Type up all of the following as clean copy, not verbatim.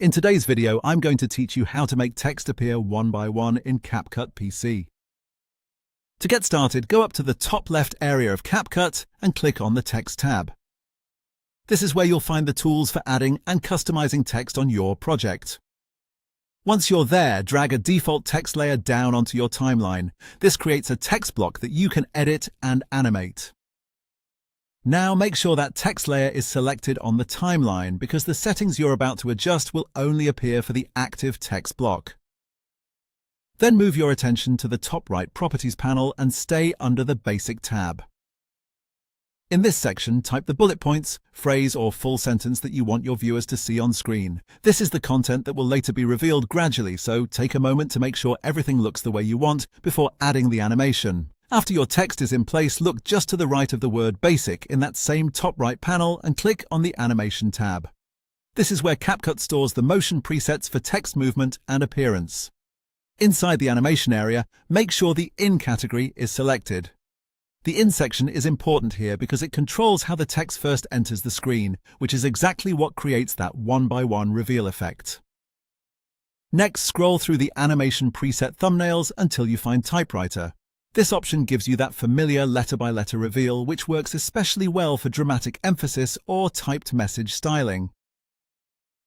In today's video, I'm going to teach you how to make text appear one by one in CapCut PC. To get started, go up to the top left area of CapCut and click on the Text tab. This is where you'll find the tools for adding and customizing text on your project. Once you're there, drag a default text layer down onto your timeline. This creates a text block that you can edit and animate. Now make sure that text layer is selected on the timeline because the settings you're about to adjust will only appear for the active text block. Then move your attention to the top right Properties panel and stay under the Basic tab. In this section, type the bullet points, phrase or full sentence that you want your viewers to see on screen. This is the content that will later be revealed gradually, so take a moment to make sure everything looks the way you want before adding the animation. After your text is in place, look just to the right of the word Basic in that same top right panel and click on the Animation tab. This is where CapCut stores the motion presets for text movement and appearance. Inside the animation area, make sure the In category is selected. The In section is important here because it controls how the text first enters the screen, which is exactly what creates that one-by-one reveal effect. Next, scroll through the animation preset thumbnails until you find Typewriter. This option gives you that familiar letter-by-letter reveal, which works especially well for dramatic emphasis or typed message styling.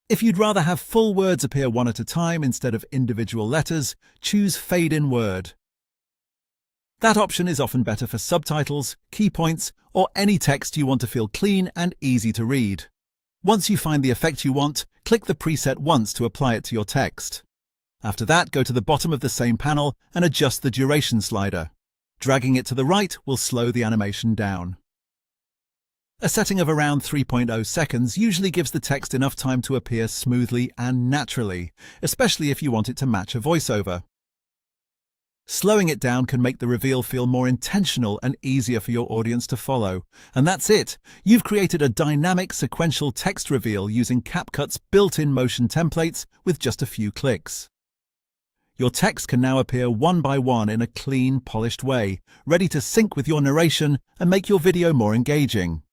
If you'd rather have full words appear one at a time instead of individual letters, choose Fade in Word. That option is often better for subtitles, key points, or any text you want to feel clean and easy to read. Once you find the effect you want, click the preset once to apply it to your text. After that, go to the bottom of the same panel and adjust the duration slider. Dragging it to the right will slow the animation down. A setting of around 3.0 seconds usually gives the text enough time to appear smoothly and naturally, especially if you want it to match a voiceover. Slowing it down can make the reveal feel more intentional and easier for your audience to follow. And that's it! You've created a dynamic sequential text reveal using CapCut's built-in motion templates with just a few clicks. Your text can now appear one by one in a clean, polished way, ready to sync with your narration and make your video more engaging.